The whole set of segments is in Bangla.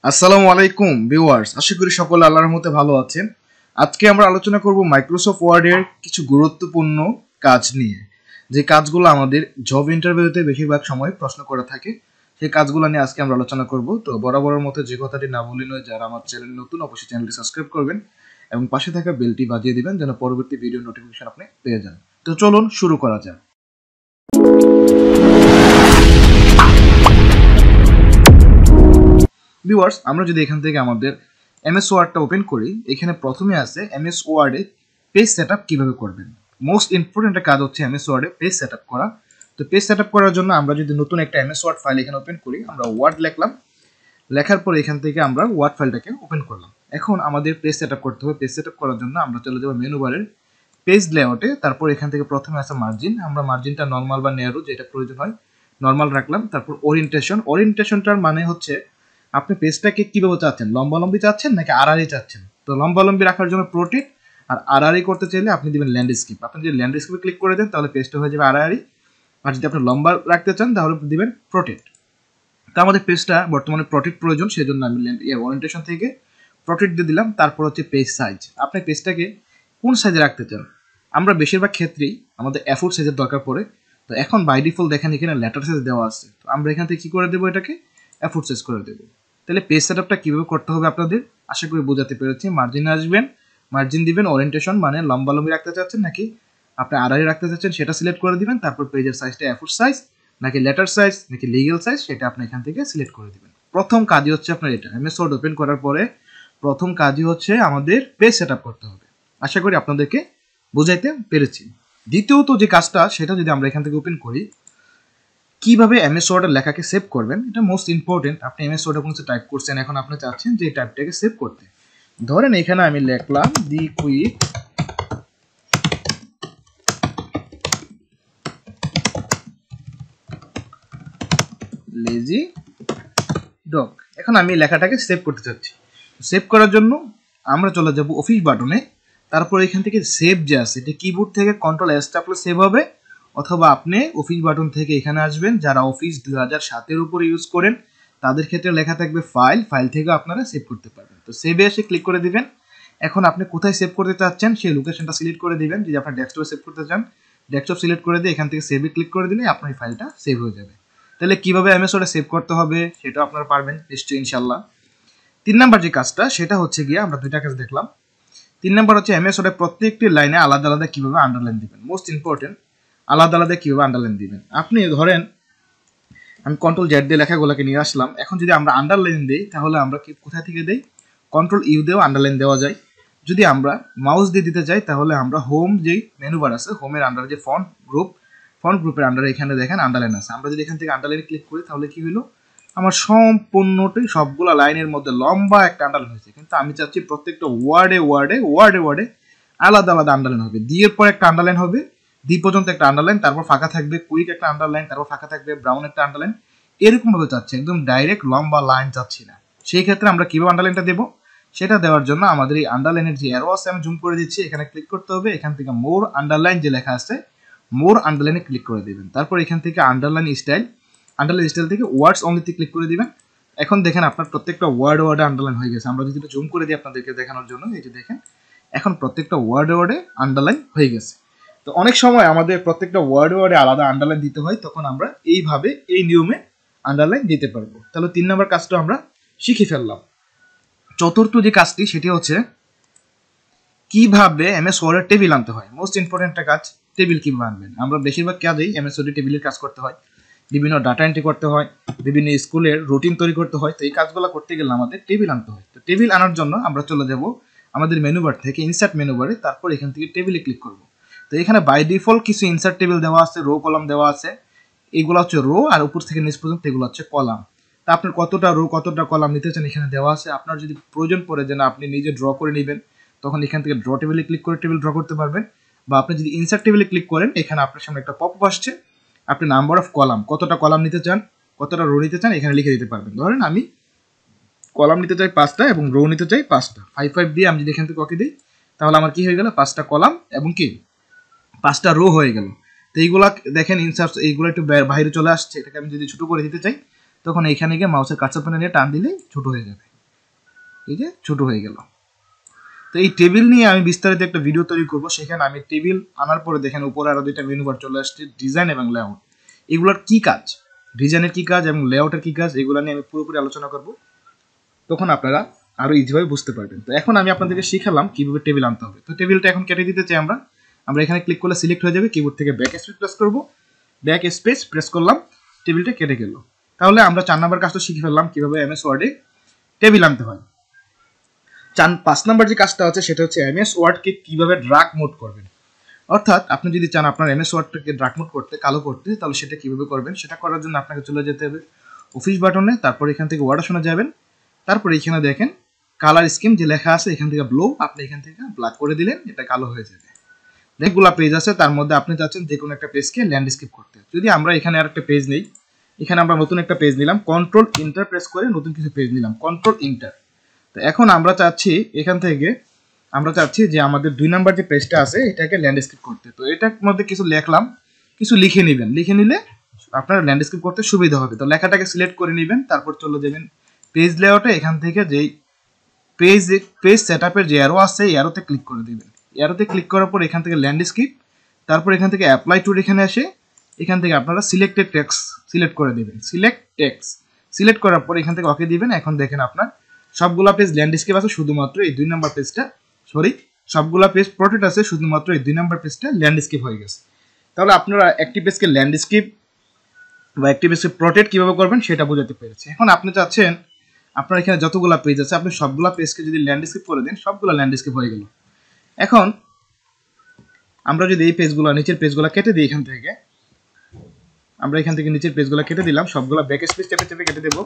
আসসালামু আলাইকুম ভিউয়ার্স, আশা করি সকলে আল্লাহর রহমতে ভালো আছেন। আজকে আমরা আলোচনা করব মাইক্রোসফট ওয়ার্ডের কিছু গুরুত্বপূর্ণ কাজ নিয়ে, যে কাজগুলো আমাদের জব ইন্টারভিউতে বেশিরভাগ সময় প্রশ্ন করে থাকে। সেই কাজগুলো নিয়ে আজকে আমরা আলোচনা করব। তো বরাবরের মতো যে কথাটি না বলি নয়, যারা আমার চ্যানেল নতুন অবশ্যই চ্যানেলটি সাবস্ক্রাইব করবেন এবং পাশে থাকা বেলটি বাজিয়ে দিবেন যেন পরবর্তী ভিডিও নোটিফিকেশন আপনি পেয়ে যান। তো চলুন শুরু করা যাক। ভিউয়ার্স, আমরা যদি এখান থেকে আমাদের এমএস ওয়ার্ডটা ওপেন করি, এখানে প্রথমে আছে এমএস ওয়ার্ডে পেজ সেটআপ কিভাবে করবেন। মোস্ট ইম্পর্টেন্ট একটা কাজ হচ্ছে এমএস ওয়ার্ডে পেজ সেটআপ করা। তো পেজ সেটআপ করার জন্য আমরা যদি নতুন একটা এমএস ওয়ার্ড ফাইল এখানে ওপেন করি, আমরা ওয়ার্ড লিখলাম, লেখার পর এখান থেকে আমরা ওয়ার্ড ফাইলটাকে ওপেন করলাম। এখন আমাদের পেজ সেটআপ করতে হবে। পেজ সেটআপ করার জন্য আমরা চলে যাব মেনু বারের পেজ লেআউটে। তারপর এখান থেকে প্রথমে আছে মার্জিন, আমরা মার্জিনটা নরমাল বা ন্যারো যেটা প্রয়োজন হয় নরমাল রাখলাম। তারপর ওরিয়েন্টেশনটার মানে হচ্ছে আপনি পেজটাকে কিভাবে চাচ্ছেন, লম্বালম্বি চাচ্ছেন নাকি আড়াআড়ি চাচ্ছেন। তো লম্বালম্বি রাখার জন্য প্রোটেট, আর আড়াআড়ি করতে চাইলে আপনি দিবেন ল্যান্ডস্কেপ। আপনি যদি ল্যান্ডস্কেপে ক্লিক করে দেন তাহলে পেজটা হয়ে যাবে আড়াআড়ি, আর যদি আপনি লম্বা রাখতে চান তাহলে দিবেন প্রোটেট। তো আমাদের পেজটা বর্তমানে প্রোটেট প্রয়োজন, সেজন্য আমি ওরিয়েন্টেশন থেকে প্রোটেট দিয়ে দিলাম। তারপর হচ্ছে পেজ সাইজ, আপনি পেজটাকে কোন সাইজে রাখতে চান। আমরা বেশিরভাগ ক্ষেত্রেই আমাদের A4 সাইজের দরকার পড়ে। তো এখন বাই ডিফল্ট দেখেন এখানে লেটার সাইজ দেওয়া আছে, তো আমরা এখান থেকে কি করে দেবো, এটাকে A4 সাইজ করে দেবো। তাহলে পেজ সেটআপটা কিভাবে করতে হবে আপনাদের আশা করি বোঝাতে পেরেছি। মার্জিনে আসবেন, মার্জিন দিবেন, ওরিয়েন্টেশন মানে লম্বালম্বি রাখতে চাচ্ছেন নাকি আপনি আড়াআড়ি রাখতে চাচ্ছেন সেটা সিলেক্ট করে দিবেন। তারপর পেজের সাইজটা A4 সাইজ নাকি লেটার সাইজ নাকি লিগ্যাল সাইজ সেটা আপনি এখান থেকে সিলেক্ট করে দিবেন। প্রথম কাজই হচ্ছে আপনার এটা, এমএস ওয়ার্ড ওপেন করার পরে প্রথম কাজই হচ্ছে আমাদের পেজ সেটআপ করতে হবে। আশা করি আপনাদেরকে বোঝাইতে পেরেছি। দ্বিতীয়ত যে কাজটা সেটা যদি আমরা এখান থেকে ওপেন করি, কিভাবে এমএস ওয়ার্ডের লেখাকে সেভ করবেন, এটা মোস্ট ইম্পর্টেন্ট। আপনি এমএস ওয়ার্ডে কোনো কিছু টাইপ করছেন, এখন আপনি চাচ্ছেন যে এই টাইপটাকে সেভ করতে। ধরেন এখানে আমি লিখলাম দি কুইক লেজি ডগ। এখন আমি লেখাটাকে সেভ করতে চাচ্ছি। সেভ করার জন্য আমরা চলে যাব অফিস বাটনে। তারপর এখান থেকে সেভ যে আছে এটা কিবোর্ড থেকে Ctrl+S চাপলে সেভ হবে, অথবা আপনি অফিস বাটন থেকে এখানে আসবেন। যারা অফিস 2007-এর উপর ইউজ করেন তাদের ক্ষেত্রে লেখা থাকবে ফাইল, ফাইল থেকে আপনারা সেভ করতে পারবেন। তো সেভে এসে ক্লিক করে দিবেন। এখন আপনি কোথায় সেভ করতে চাচ্ছেন সেই লোকেশনটা সিলেক্ট করে দিবেন। যদি আপনি ডেস্কটপে সেভ করতে চান ডেস্কটপ সিলেক্ট করে দিয়ে এখান থেকে সেভে ক্লিক করে দিলে আপনার ফাইলটা সেভ হয়ে যাবে। তাহলে কিভাবে এমএস ওয়ার্ডে সেভ করতে হবে সেটা আপনারা পারবেন নিশ্চয়ই ইনশাআল্লাহ। 3 নাম্বার যে কাজটা সেটা হচ্ছে গিয়ে আমরা দুইটা কাজ দেখলাম। 3 নাম্বার হচ্ছে এমএস ওয়ার্ডে প্রত্যেকটি লাইনে আলাদা আলাদা কিভাবে আন্ডারলাইন দিবেন। মোস্ট ইম্পর্টেন্ট, আলাদা আলাদা কিভাবে আন্ডারলাইন দিবেন। আপনি ধরেন আমি Ctrl+Z দিয়ে লেখাগুলোকে নিয়ে আসলাম। এখন যদি আমরা আন্ডারলাইন দেই তাহলে আমরা কি কোথা থেকে দেই, Ctrl+U দিয়েও আন্ডারলাইন দেওয়া যায়। যদি আমরা মাউস দিয়ে দিতে চাই তাহলে আমরা হোম যেই মেনু বার আছে, হোমের আন্ডারে যে ফন্ট গ্রুপের আন্ডারে এখানে দেখেন আন্ডারলাইন আছে। আমরা যদি এখান থেকে আন্ডারলাইনে ক্লিক করি তাহলে কি হলো, আমার সম্পূর্ণটাই সবগুলো লাইনের মধ্যে লম্বা একটা আন্ডারলাইন হয়েছে। কিন্তু আমি চাচ্ছি প্রত্যেকটা ওয়ার্ডে আলাদা আলাদা আন্ডারলাইন হবে। ডি এর পর একটা আন্ডারলাইন হবে, ডি পর্যন্ত একটা আন্ডারলাইন, তারপর ফাঁকা থাকবে কুইক একটা আন্ডারলাইন, তারপর ফাঁকা থাকবে ব্রাউন একটা আন্ডারলাইন। এরকম ভাবে চাচ্ছি, একদম ডাইরেক্ট লম্বা লাইন চাচ্ছি না। সেই ক্ষেত্রে আমরা কিভাবে আন্ডারলাইনটা দেবো সেটা দেওয়ার জন্য আমাদের এই আন্ডারলাইনের যে অ্যারো আছে আমি জুম করে দিচ্ছি, এখানে ক্লিক করতে হবে। এখান থেকে মোর আন্ডারলাইন যে লেখা আছে মোর আন্ডারলাইনে ক্লিক করে দিবেন। তারপর এখান থেকে আন্ডারলাইন স্টাইল থেকে ওয়ার্ডস অনলিতে ক্লিক করে দিবেন। এখন দেখেন আপনার প্রত্যেকটা ওয়ার্ডে আন্ডারলাইন হয়ে গেছে। আমরা যদি জুম করে দিই আপনাদেরকে দেখানোর জন্য, এই যে দেখেন এখন প্রত্যেকটা ওয়ার্ডে আন্ডারলাইন হয়ে গেছে। তো অনেক সময় আমাদের প্রত্যেকটা ওয়ার্ডে আলাদা আন্ডারলাইন দিতে হয়, তখন আমরা এইভাবে এই নিয়মে আন্ডারলাইন দিতে পারবো। তাহলে 3 নাম্বার কাজটা আমরা শিখে ফেললাম। চতুর্থ যে কাজটি সেটি হচ্ছে কিভাবে এমএস ওয়ার্ডে টেবিল আনতে হয়। মোস্ট ইম্পর্টেন্ট একটা কাজ, টেবিল কিভাবে আনবেন। আমরা বেশিরভাগ কাজেই এমএস ওয়ার্ডে টেবিলের কাজ করতে হয়, বিভিন্ন ডাটা এন্ট্রি করতে হয়, বিভিন্ন স্কুলের রুটিন তৈরি করতে হয়। তো এই কাজগুলো করতে গেলে আমাদের টেবিল আনতে হয়। তো টেবিল আনার জন্য আমরা চলে যাব আমাদের মেনু বার থেকে ইনসার্ট মেনু বারে, তারপর এখান থেকে টেবিলে ক্লিক করব। তো এখানে বাই ডিফল্ট কিছু ইনসার্ট টেবিল দেওয়া আছে, রো কলাম দেওয়া আছে। এগুলো হচ্ছে রো, আর উপর থেকে নিচ পর্যন্ত এগুলো হচ্ছে কলাম। তা আপনার কতটা রো কতটা কলাম নিতে চান এখানে দেওয়া আছে। আপনার যদি প্রয়োজন পড়ে যে না আপনি নিজে ড্র করে নেবেন, তখন এখান থেকে ড্র টেবিলে ক্লিক করে টেবিল ড্র করতে পারবেন। বা আপনি যদি ইনসার্ট টেবিলে ক্লিক করেন এখানে আপনার সামনে একটা পপআপ আসছে, আপনি নাম্বার অফ কলাম কতটা কলাম নিতে চান কতটা রো নিতে চান এখানে লিখে দিতে পারবেন। ধরেন আমি কলাম নিতে চাই 5টা এবং রো নিতে চাই 5টা, 5 দিয়ে আমি যদি এখান থেকে ওকে দিই তাহলে আমার কি হয়ে গেল, 5টা কলাম এবং কি 5টা রো হয়ে গেল। তো এইগুলা দেখেন ইনসার্ট এইগুলো একটু বাইরে চলে আসছে, এটাকে আমি যদি ছোট করে দিতে চাই তখন এখানে গিয়ে মাউসের কার্সর প্যানেল নিয়ে টান দিলেই ছোট হয়ে যাবে। এই যে ছোট হয়ে গেল। তো এই টেবিল নিয়ে আমি বিস্তারিত একটা ভিডিও তৈরি করব, সেখানে আমি টেবিল আনার পরে দেখেন উপরে আরো দুইটা মেনু বার চলে আসছে, ডিজাইন এবং লেআউট। এগুলোর কি কাজ, ডিজাইনের কি কাজ এবং লেআউটের কি কাজ, এগুলো নিয়ে আমি পুরোপুরি আলোচনা করব, তখন আপনারা আরো ইজিভাবে বুঝতে পারবেন। তো এখন আমি আপনাদেরকে শিখালাম কিভাবে টেবিল আনতে হবে। তো টেবিলটা এখন কেটে দিতে চাই আমরা এখানে ক্লিক করলে সিলেক্ট হয়ে যাবে, কিবোর্ড থেকে ব্যাক স্পেস প্রেস করব, ব্যাক স্পেস প্রেস করলাম, টেবিলটা কেটে গেল। তাহলে আমরা 4 নাম্বার কাজটা শিখে ফেললাম কিভাবে এমএস ওয়ার্ডে টেবিল আনতে হয়। 5 নাম্বার যে কাজটা আছে সেটা হচ্ছে এমএস ওয়ার্ডকে কিভাবে ড্রাগ মোড করবেন। অর্থাৎ আপনি যদি চান আপনার এমএস ওয়ার্ডটাকে ড্রাগ মোড করতে, কালো করতে, তাহলে সেটা কিভাবে করবেন। সেটা করার জন্য আপনাকে চলে যেতে হবে অফিস বাটনে, তারপর এখান থেকে ওয়ার্ড অপশনে যাবেন, তারপর এখানে দেখেন কালার স্কিম যে লেখা আছে, এখান থেকে ব্লু, আপনি এখান থেকে ব্ল্যাক করে দিলেন, এটা কালো হয়ে যাবে। অনেকগুলো পেজ আছে, তার মধ্যে আপনি চাচ্ছেন যে কোনো একটা পেজকে ল্যান্ডস্কেপ করতে। যদি আমরা এখানে আরেকটা পেজ নেই, এখানে আমরা নতুন একটা পেজ নিলাম, কন্ট্রোল ইন্টার প্রেস করে নতুন কিছু পেজ নিলাম, কন্ট্রোল ইন্টার। তো এখন আমরা চাচ্ছি এখান থেকে যে আমাদের 2 নাম্বার যে পেজটা আছে এটাকে ল্যান্ডস্কেপ করতে। তো এটার মধ্যে কিছু লিখলাম, কিছু লিখে নেবেন, লিখে নিলে আপনার ল্যান্ডস্কেপ করতে সুবিধা হবে। তো লেখাটাকে সিলেক্ট করে নেবেন, তারপর চলে যাবেন পেজ লেআউটে, এখান থেকে যেই পেজ সেটআপের যে অ্যারো আছে এই অ্যারোতে ক্লিক করে দিবেন। অ্যারোতে ক্লিক করার পর এখান থেকে ল্যান্ডস্কেপ, তারপর এখান থেকে অ্যাপ্লাই টু, এখানে এসে এখান থেকে আপনারা সিলেক্টেড টেক্সট সিলেক্ট করে দিবেন। সিলেক্ট টেক্সট সিলেক্ট করার পর এখান থেকে ওকে দিবেন। এখন দেখেন আপনার সবগুলা পেজ ল্যান্ডস্কেপ আছে, শুধুমাত্র এই 2 নাম্বার পেজটা, সবগুলা পেজ প্রোটেক্ট আছে, শুধুমাত্র এই 2 নাম্বার পেজটা ল্যান্ডস্কেপ হয়ে গেছে। তাহলে আপনারা একটি পেজকে ল্যান্ডস্কেপ বা একটি পেজকে প্রোটেক্ট কিভাবে করবেন সেটা বোঝাতে পেরেছি। এখন আপনি চাচ্ছেন আপনার এখানে যতগুলা পেজ আছে আপনি সবগুলা পেজকে যদি ল্যান্ডস্কেপ করে দেন, সবগুলা ল্যান্ডস্কেপ হয়ে গেল। এখন আমরা যদি এই পেজগুলো, নিচের পেজগুলো কেটে দিই, আমরা এখান থেকে নিচের পেজগুলো কেটে দিলাম, সবগুলা ব্যাক স্পেস চেপে চেপে কেটে দেব,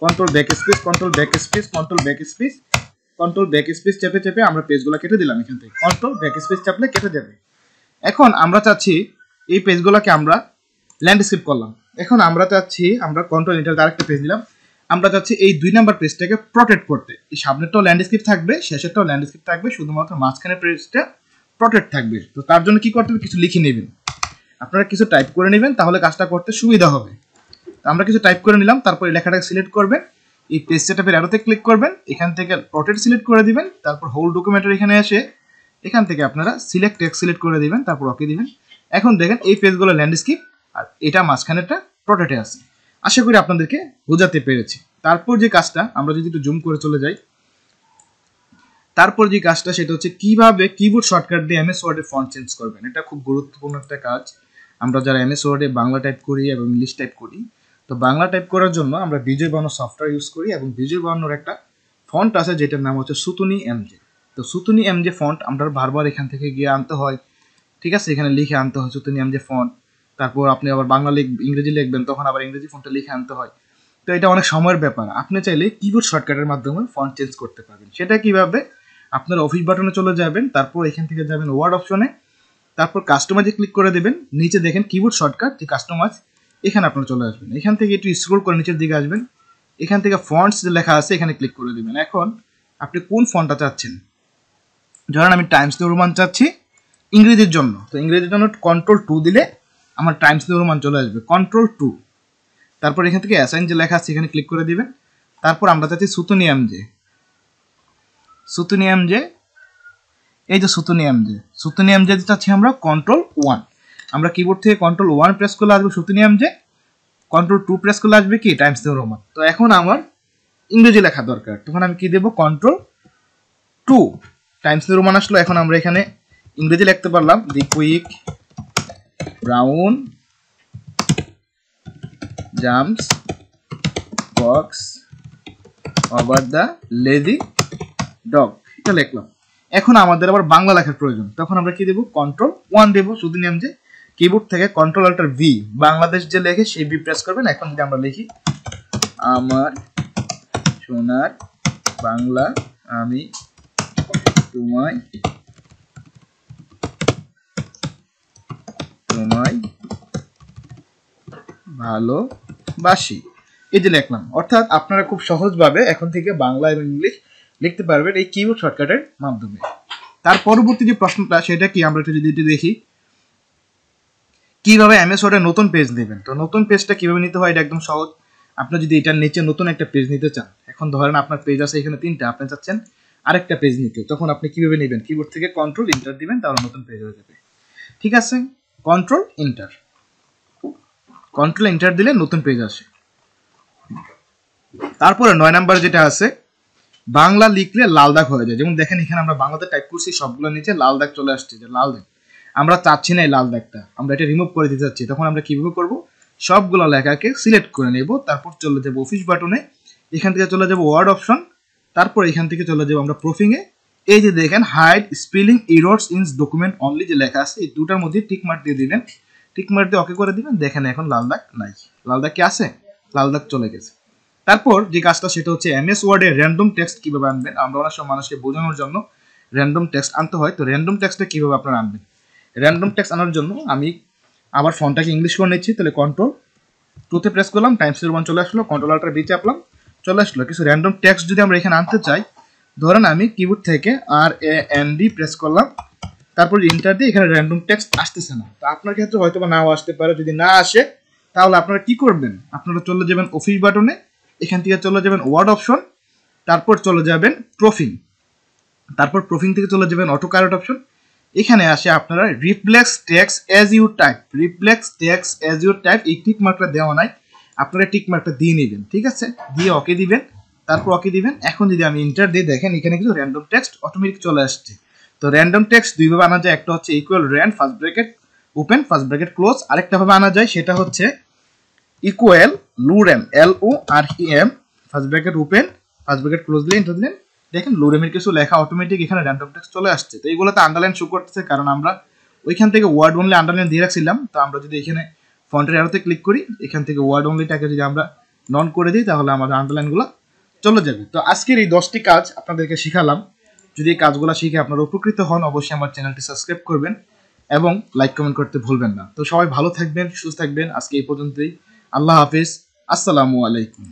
control back space, control back space, control back space, control back space চেপে চেপে আমরা পেজগুলো কেটে দিলাম। এখান থেকে কন্ট্রোল ব্যাক স্পেস চাপলে কেটে যাবে। এখন আমরা চাচ্ছি এই পেজগুলোকে আমরা ল্যান্ডস্কেপ করলাম। এখন আমরা চাচ্ছি, আমরা কন্ট্রোল এন্টার আরেকটা পেজ দিলাম, আমরা চাচ্ছি এই 2 নাম্বার পেজটাকে প্রোটেক্ট করতে। এই সামনেরটাও ল্যান্ডস্কেপ থাকবে, শেষেরটাও ল্যান্ডস্কেপ থাকবে, শুধুমাত্র মাঝখানের পেজটা প্রোটেক্ট থাকবে। তো তার জন্য কি করতে হবে, কিছু লিখে নেবেন, আপনারা কিছু টাইপ করে নেবেন, তাহলে কাজটা করতে সুবিধা হবে। তো আমরা কিছু টাইপ করে নিলাম, তারপর এই লেখাটাকে সিলেক্ট করবেন, এই পেজ সেটআপের অ্যারোতে ক্লিক করবেন, এখান থেকে প্রোটেক্ট সিলেক্ট করে দিবেন, তারপর হোল ডকুমেন্টের এখানে এসে এখান থেকে আপনারা সিলেক্ট টেক্সট সিলেক্ট করে দিবেন, তারপর ওকে দিবেন। এখন দেখেন এই পেজগুলো ল্যান্ডস্কেপ আর এটা মাঝখানেরটা প্রোটেক্টে আছে। আশা করি আপনাদেরকে বোঝাতে পেরেছি। তারপর যে কাজটা, আমরা যদি একটু জুম করে চলে যাই, তারপর যে কাজটা সেটা হচ্ছে কিভাবে কিবোর্ড শর্টকাট দিয়ে এমএস ওয়ার্ডে ফন্ট চেঞ্জ করবেন। এটা খুব গুরুত্বপূর্ণ একটা কাজ। আমরা যারা এমএস ওয়ার্ডে বাংলা টাইপ করি এবং ইংলিশ টাইপ করি, তো বাংলা টাইপ করার জন্য আমরা বিজয় বানানো সফটওয়্যার ইউজ করি, এবং বিজয় বানানোর একটা ফন্ট আছে যেটার নাম হচ্ছে সুতুনি এমজে। তো সুতুনি এমজে ফন্ট আমরা বারবার এখান থেকে গিয়ে আনতে হয়, ঠিক আছে, এখানে লিখে আনতে হয় সুতুনি এমজে ফন্ট। তারপর আপনি আবার বাংলা ইংরেজি লিখবেন, তখন আবার ইংরেজি ফন্টটা লিখে আনতে হয়। তো এটা অনেক সময়ের ব্যাপার। আপনি চাইলে কিবোর্ড শর্টকাটের মাধ্যমে ফন্ট চেঞ্জ করতে পারবেন। সেটা কিভাবে, আপনারা অফিস বাটনে চলে যাবেন, তারপর এখান থেকে যাবেন ওয়ার্ড অপশনে, তারপর কাস্টমাইজে ক্লিক করে দেবেন, নিচে দেখেন কিবোর্ড শর্টকাট যে কাস্টমাইজ, এখানে আপনারা চলে আসবেন। এখান থেকে একটু স্ক্রল করে নিচের দিকে আসবেন, এখান থেকে ফন্টস যে লেখা আছে এখানে ক্লিক করে দিবেন। এখন আপনি কোন ফন্টটা চাচ্ছেন, ধরেন আমি টাইমস নিউ রোমান চাচ্ছি ইংরেজির জন্য, তো ইংরেজির জন্য কন্ট্রোল 2 দিলে আমার টাইমস নিউ রোমান চলে আসবে, কন্ট্রোল 2। তারপর এখান থেকে অ্যাসাইন যে লেখা আছে এখানে ক্লিক করে দিবেন। তারপর আমরা চাচ্ছি সুতুনি এমজে, এই যে সুতুনি এমজে চাচ্ছি আমরা কন্ট্রোল 1। আমরা কিবোর্ড থেকে কন্ট্রোল 1 প্রেস করলে আসবে সুতুনি এমজে, কন্ট্রোল 2 প্রেস করলে আসবে কি টাইমস নিউ রোমান। তো এখন আমার ইংরেজি লেখা দরকার, তখন আমি কি দেব, কন্ট্রোল 2, টাইমস নিউ রোমান আসলো। এখন আমরা এখানে ইংরেজি লিখতে পারলাম, the quick brown jumps box over the lazy dog, এটা লিখলাম। এখন আমাদের আবার বাংলা লেখার প্রয়োজন, তখন আমরা কি দেব, কন্ট্রোল 1 দেব, শুধু নিয়ম যে কিবোর্ড থেকে কন্ট্রোল অল্টার ভি, বাংলাদেশ যে লেখে সেই ভি প্রেস করবেন। এখন যদি আমরা লিখি আমার সোনার বাংলা, আমি তোমায় ভালোবাসি, এই যে লিখলাম। অর্থাৎ আপনারা খুব সহজভাবে এখন থেকে বাংলা এবং ইংলিশ লিখতে পারবেন এই কিবোর্ড শর্টকাটের মাধ্যমে। তার পরবর্তী যে প্রশ্নটা সেটা কি, আমরা যদি দেখি কিভাবে এমএস ওয়ার্ডে নতুন পেজ নেবেন। তো নতুন পেজটা কিভাবে নিতে হয় এটা একদম সহজ। আপনি যদি এটার নিচে নতুন একটা পেজ নিতে চান, এখন ধরেন আপনার পেজ আছে এখানে 3টা, আপনি চাচ্ছেন আরেকটা পেজ নিতে, তখন আপনি কিভাবে নেবেন? কিবোর্ড থেকে কন্ট্রোল এন্টার দিবেন, তাহলে নতুন পেজ হয়ে যাবে। ঠিক আছে, কন্ট্রোল এন্টার দিলে নতুন পেজ আসে। তারপরে 9 নাম্বার যেটা আছে, বাংলা লিখলে লাল দাগ হয়ে যায়। যেমন দেখেন এখানে আমরা বাংলাতে টাইপ করছি, সবগুলো নিচে লাল দাগ চলে আসছে, যে লাল দাগ আমরা চাচ্ছি না, এই লাল দাগটা আমরা এটা রিমুভ করে দিতে চাচ্ছি। তখন আমরা কিভাবে করব? সবগুলো লেখাকে সিলেক্ট করে নেব, তারপর চলে যাব অফিস বাটনে, এখান থেকে চলে যাব ওয়ার্ড অপশন, তারপর এখান থেকে চলে যাব আমরা প্রুফিং এ। এই যে দেখেন hide spelling errors in document only যে লেখা আছে, এই দুটার মধ্যে টিক মার্ক দিয়ে দিবেন, টিক মার্ক দিয়ে ওকে করে দিবেন। দেখেন এখন লাল দাগ নাই, লাল দাগ কি আছে? লাল দাগ চলে গেছে। তারপর যে কাজটা সেটা হচ্ছে এমএস ওয়ার্ডে র্যান্ডম টেক্সট কিভাবে আনবেন। আমরা অনেক সময় মানুষকে বোঝানোর জন্য র্যান্ডম টেক্সট আনতে হয়, তো র্যান্ডম টেক্সটটা কিভাবে আপনারা আনবেন? র্যান্ডম টেক্সট আনার জন্য আমি আবার ফন্টটাকে ইংলিশ করে নিচ্ছি, তাহলে কন্ট্রোল 2 প্রেস করলাম, টাইমস 1 চলে আসলো, কন্ট্রোল আল্টার বি চাপলাম, চলে আসলো। কিছু র্যান্ডম টেক্সট যদি আমরা এখানে আনতে চাই, ধরেন আমি কিবোর্ড থেকে RAND প্রেস করলাম, তারপর এন্টার দিয়ে এখানে র্যান্ডম টেক্সট আসতেছে না। তো আপনার ক্ষেত্রে হয়তো বা নাও আসতে পারে, যদি না আসে তাহলে আপনারা কি করবেন? আপনারা চলে যাবেন অফিস বাটনে, এখান থেকে চলে যাবেন ওয়ার্ড অপশন, তারপর চলে যাবেন প্রুফিং, তারপর প্রুফিং থেকে চলে যাবেন অটো কারেক্ট অপশন। এখানে আসে আপনারা replace text as you type, এই টিক মার্কটা দেওয়া নাই, আপনারা টিক মার্কটা দিয়ে নেবেন। ঠিক আছে, দিয়ে ওকে দিবেন, তারপর ওকে দিবেন। এখন যদি আমি এন্টার দিয়ে দেখেন এখানে কিছু র্যান্ডম টেক্সট অটোমেটিক চলে আসছে। তো র্যান্ডম টেক্সট দুইভাবে আনা যায়, একটা হচ্ছে equal rand first bracket open first bracket close, আরেকটা ভাবে আনা যায় সেটা হচ্ছে equal lorem LOREM first bracket open first bracket close দিয়ে এন্টার দিলেন। দেখেন লুরেমের কিছু লেখা অটোমেটিক এখানে র্যান্ডম টেক্সট চলে আসছে। তো এইগুলোতে আন্ডারলাইন শো করতেছে, কারণ আমরা ওইখান থেকে ওয়ার্ড অনলি আন্ডারলাইন দিয়ে রাখছিলাম। তো আমরা যদি এখানে ফন্টের অ্যারোতে ক্লিক করি, এখান থেকে ওয়ার্ড অনলিটাকে যদি আমরা নন করে দিই, তাহলে আমাদের আন্ডারলাইনগুলো চলে যাবে। তো আজকের এই 10টি কাজ আপনাদেরকে শিখালাম। যদি এই কাজগুলো শিখে আপনারা উপকৃত হন, অবশ্যই আমার চ্যানেলটি সাবস্ক্রাইব করবেন এবং লাইক কমেন্ট করতে ভুলবেন না। তো সবাই ভালো থাকবেন, সুস্থ থাকবেন। আজকে এই পর্যন্তই। আল্লাহ হাফিজ। আসসালামু আলাইকুম।